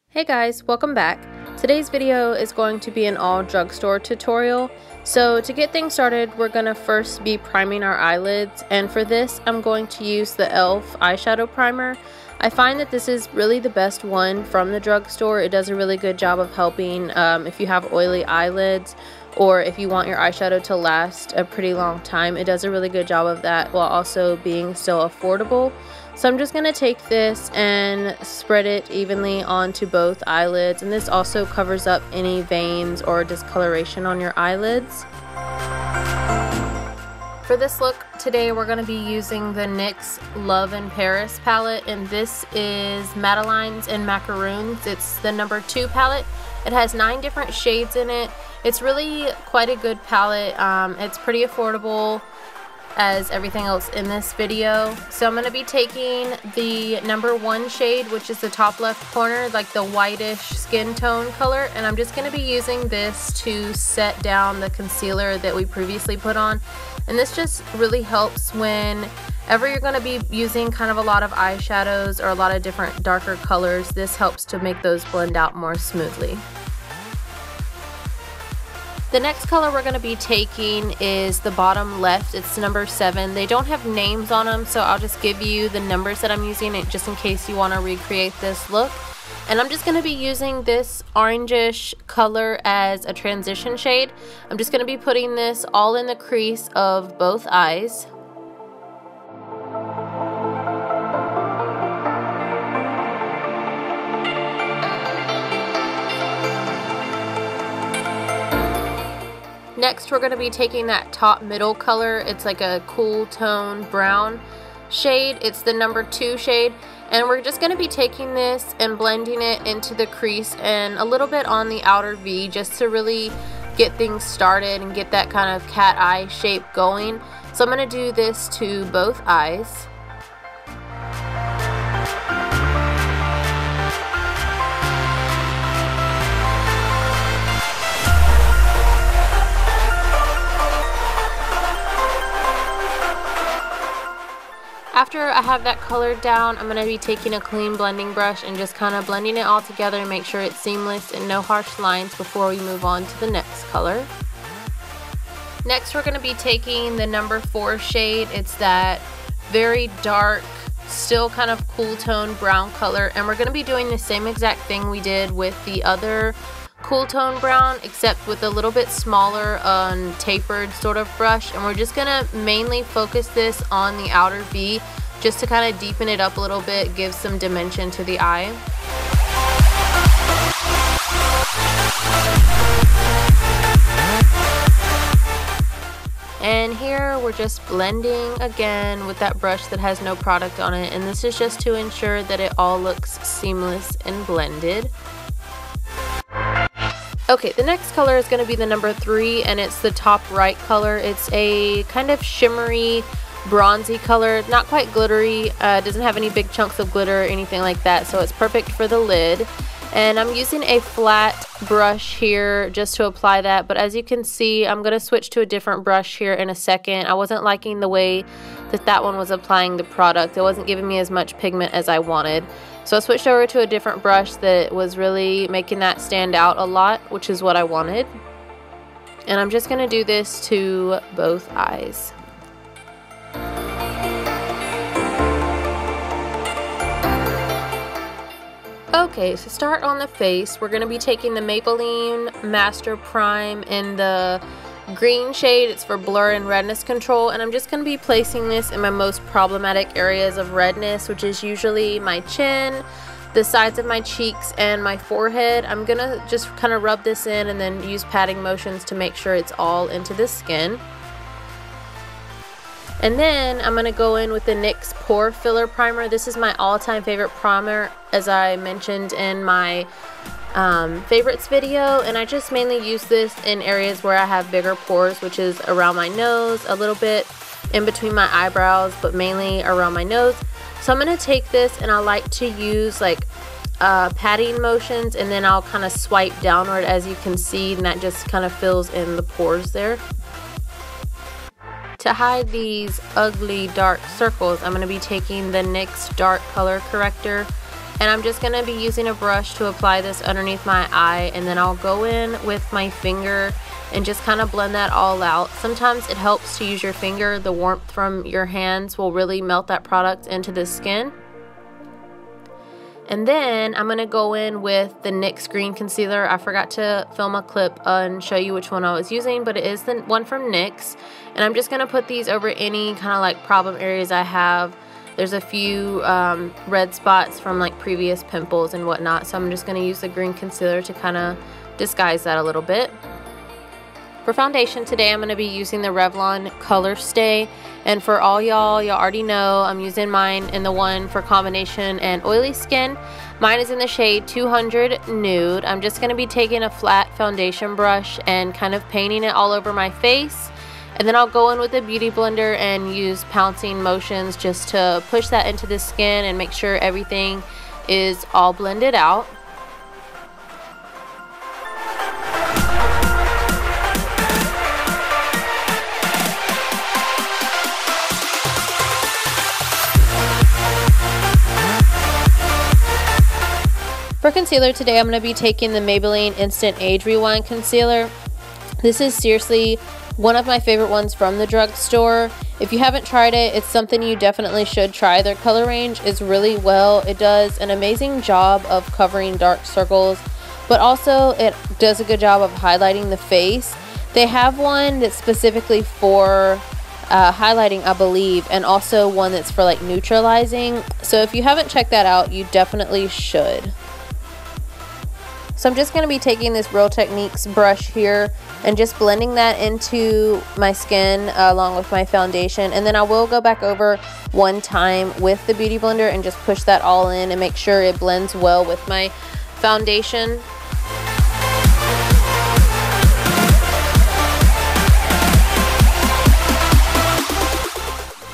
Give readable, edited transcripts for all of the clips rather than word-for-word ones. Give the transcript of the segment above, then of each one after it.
Hey guys, welcome back. Today's video is going to be an all drugstore tutorial. So to get things started, we're going to first be priming our eyelids, and for this I'm going to use the e.l.f. eyeshadow primer. I find that this is really the best one from the drugstore. It does a really good job of helping if you have oily eyelids or if you want your eyeshadow to last a pretty long time. It does a really good job of that while also being still affordable. So I'm just going to take this and spread it evenly onto both eyelids, and this also covers up any veins or discoloration on your eyelids. For this look today, we're going to be using the NYX Love in Paris palette, and this is Madeline's and Macaroons. It's the number 2 palette. It has 9 different shades in it. It's really quite a good palette. It's pretty affordable as everything else in this video. So I'm going to be taking the number 1 shade, which is the top left corner, like the whitish skin tone color, and I'm just going to be using this to set down the concealer that we previously put on. And this just really helps whenever you're going to be using kind of a lot of eyeshadows or a lot of different darker colors. This helps to make those blend out more smoothly. The next color we're going to be taking is the bottom left. It's number 7. They don't have names on them, so I'll just give you the numbers that I'm using just in case you want to recreate this look. And I'm just going to be using this orangish color as a transition shade. I'm just going to be putting this all in the crease of both eyes. Next, we're going to be taking that top middle color. It's like a cool tone brown shade. It's the number 2 shade. And we're just going to be taking this and blending it into the crease and a little bit on the outer V, just to really get things started and get that kind of cat eye shape going. So I'm going to do this to both eyes. After I have that colored down, I'm going to be taking a clean blending brush and just kind of blending it all together and make sure it's seamless and no harsh lines before we move on to the next color. Next, we're going to be taking the number 4 shade. It's that very dark, still kind of cool tone brown color, and we're going to be doing the same exact thing we did with the other cool tone brown, except with a little bit smaller tapered sort of brush, and we're just gonna mainly focus this on the outer V just to kind of deepen it up a little bit, give some dimension to the eye. And here we're just blending again with that brush that has no product on it, and this is just to ensure that it all looks seamless and blended. Okay, the next color is going to be the number 3, and it's the top right color. It's a kind of shimmery, bronzy color, not quite glittery. Doesn't have any big chunks of glitter or anything like that, so it's perfect for the lid. And I'm using a flat brush here just to apply that, but as you can see, I'm going to switch to a different brush here in a second. I wasn't liking the way that one was applying the product. It wasn't giving me as much pigment as I wanted. So I switched over to a different brush that was really making that stand out a lot, which is what I wanted. And I'm just going to do this to both eyes. Okay, so start on the face. We're going to be taking the Maybelline Master Prime in the green shade. It's for blur and redness control, and I'm just going to be placing this in my most problematic areas of redness, which is usually my chin, the sides of my cheeks, and my forehead. I'm going to just kind of rub this in and then use patting motions to make sure it's all into the skin. And then I'm going to go in with the NYX Pore Filler Primer. This is my all-time favorite primer, as I mentioned in my favorites video, and I just mainly use this in areas where I have bigger pores, which is around my nose, a little bit in between my eyebrows, but mainly around my nose. So I'm going to take this, and I like to use like patting motions, and then I'll kind of swipe downward, as you can see, and that just kind of fills in the pores there. To hide these ugly dark circles, I'm going to be taking the NYX Dark Color Corrector. And I'm just going to be using a brush to apply this underneath my eye, and then I'll go in with my finger and just kind of blend that all out. Sometimes it helps to use your finger. The warmth from your hands will really melt that product into the skin. And then I'm going to go in with the NYX Green Concealer. I forgot to film a clip and show you which one I was using, but it is the one from NYX. And I'm just going to put these over any kind of like problem areas I have. There's a few red spots from like previous pimples and whatnot, so I'm just going to use the green concealer to kind of disguise that a little bit. For foundation today, I'm going to be using the Revlon Color Stay, and for all y'all already know I'm using mine in the one for combination and oily skin. Mine is in the shade 200 Nude. I'm just going to be taking a flat foundation brush and kind of painting it all over my face, and then I'll go in with a beauty blender and use pouncing motions just to push that into the skin and make sure everything is all blended out. For concealer today, I'm going to be taking the Maybelline Instant Age Rewind Concealer. This is seriously one of my favorite ones from the drugstore. If you haven't tried it, it's something you definitely should try. Their color range is really well. It does an amazing job of covering dark circles, but also it does a good job of highlighting the face. They have one that's specifically for highlighting, I believe, and also one that's for like neutralizing. So if you haven't checked that out, you definitely should. So I'm just going to be taking this Real Techniques brush here and just blending that into my skin along with my foundation. And then I will go back over one time with the Beauty Blender and just push that all in and make sure it blends well with my foundation.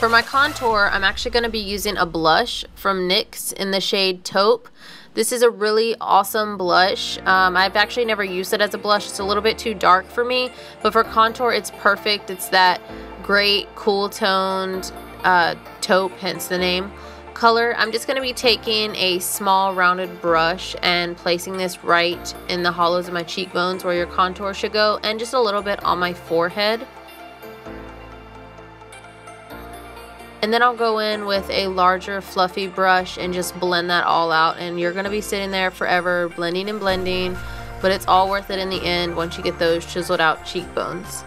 For my contour, I'm actually going to be using a blush from NYX in the shade Taupe. This is a really awesome blush. I've actually never used it as a blush. It's a little bit too dark for me, but for contour, it's perfect. It's that great cool toned taupe, hence the name, color. I'm just going to be taking a small rounded brush and placing this right in the hollows of my cheekbones where your contour should go, and just a little bit on my forehead. And then I'll go in with a larger fluffy brush and just blend that all out. And you're going to be sitting there forever blending and blending, but it's all worth it in the end once you get those chiseled out cheekbones.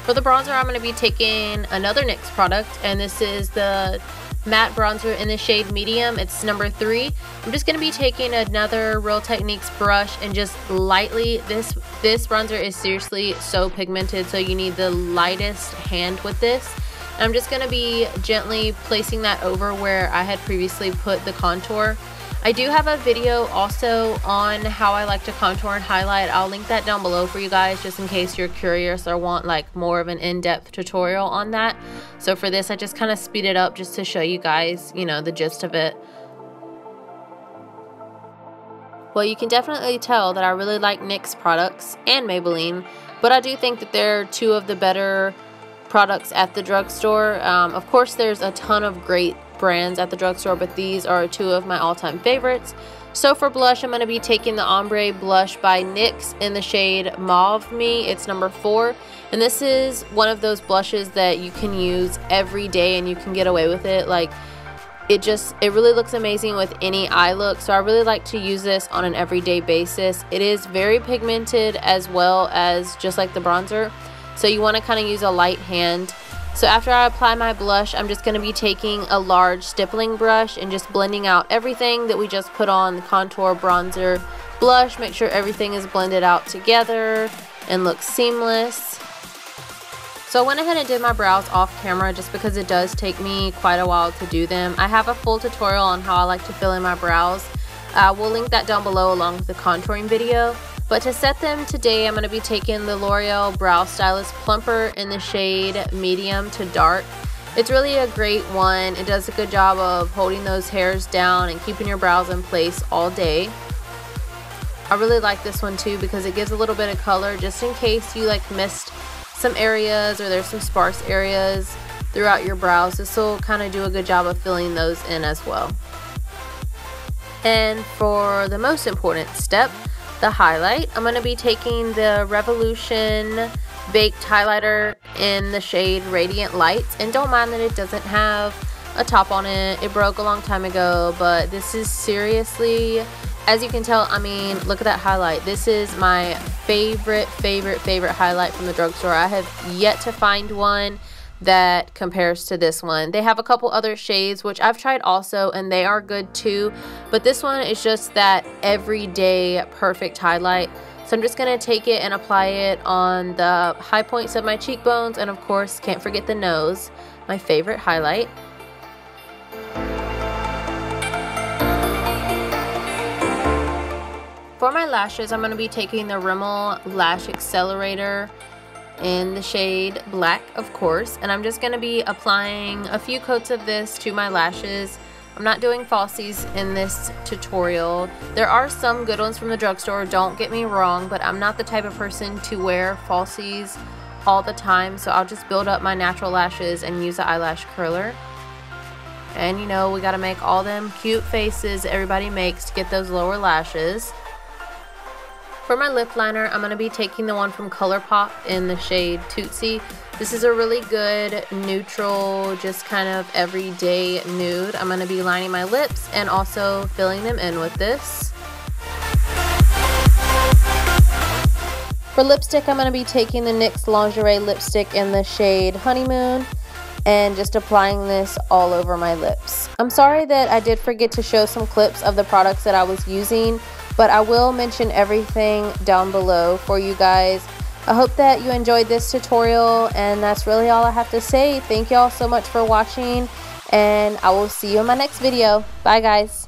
For the bronzer, I'm going to be taking another NYX product, and this is the matte bronzer in the shade Medium. It's number 3. I'm just going to be taking another Real Techniques brush and just lightly, this bronzer is seriously so pigmented, so you need the lightest hand with this. And I'm just going to be gently placing that over where I had previously put the contour. I do have a video also on how I like to contour and highlight. I'll link that down below for you guys just in case you're curious or want like more of an in-depth tutorial on that. So for this, I just kind of speed it up just to show you guys, you know, the gist of it. Well, you can definitely tell that I really like NYX products and Maybelline, but I do think that they're two of the better products at the drugstore. Of course, there's a ton of great brands at the drugstore, but these are two of my all-time favorites. So for blush, I'm going to be taking the Ombre blush by NYX in the shade Mauve Me. It's number 4, and this is one of those blushes that you can use every day and you can get away with it. Like, it really looks amazing with any eye look, so I really like to use this on an everyday basis. It is very pigmented as well as just like the bronzer, so you want to kind of use a light hand. So after I apply my blush, I'm just going to be taking a large stippling brush and just blending out everything that we just put on, the contour, bronzer, blush. Make sure everything is blended out together and looks seamless. So I went ahead and did my brows off camera just because it does take me quite a while to do them. I have a full tutorial on how I like to fill in my brows. We'll link that down below along with the contouring video. But to set them today, I'm going to be taking the L'Oreal Brow Stylist Plumper in the shade medium to dark. It's really a great one. It does a good job of holding those hairs down and keeping your brows in place all day. I really like this one too because it gives a little bit of color just in case you like missed some areas or there's some sparse areas throughout your brows. This will kind of do a good job of filling those in as well. And for the most important step, the highlight, I'm going to be taking the Revolution Baked Highlighter in the shade Radiant Lights. And don't mind that it doesn't have a top on it. It broke a long time ago, but this is seriously, as you can tell, I mean, look at that highlight. This is my favorite highlight from the drugstore. I have yet to find one that compares to this one. They have a couple other shades which I've tried also, and they are good too, but this one is just that everyday perfect highlight. So I'm just going to take it and apply it on the high points of my cheekbones, and of course can't forget the nose, my favorite highlight. For my lashes, I'm going to be taking the Rimmel Lash Accelerator in the shade Black, of course, and I'm just going to be applying a few coats of this to my lashes. I'm not doing falsies in this tutorial. There are some good ones from the drugstore, don't get me wrong, but I'm not the type of person to wear falsies all the time, so I'll just build up my natural lashes and use the eyelash curler. And you know, we got to make all them cute faces everybody makes to get those lower lashes. For my lip liner, I'm going to be taking the one from ColourPop in the shade Tootsie. This is a really good neutral, just kind of everyday nude. I'm going to be lining my lips and also filling them in with this. For lipstick, I'm going to be taking the NYX Lingerie lipstick in the shade Honeymoon and just applying this all over my lips. I'm sorry that I did forget to show some clips of the products that I was using, but I will mention everything down below for you guys. I hope that you enjoyed this tutorial, and that's really all I have to say. Thank y'all so much for watching, and I will see you in my next video. Bye guys.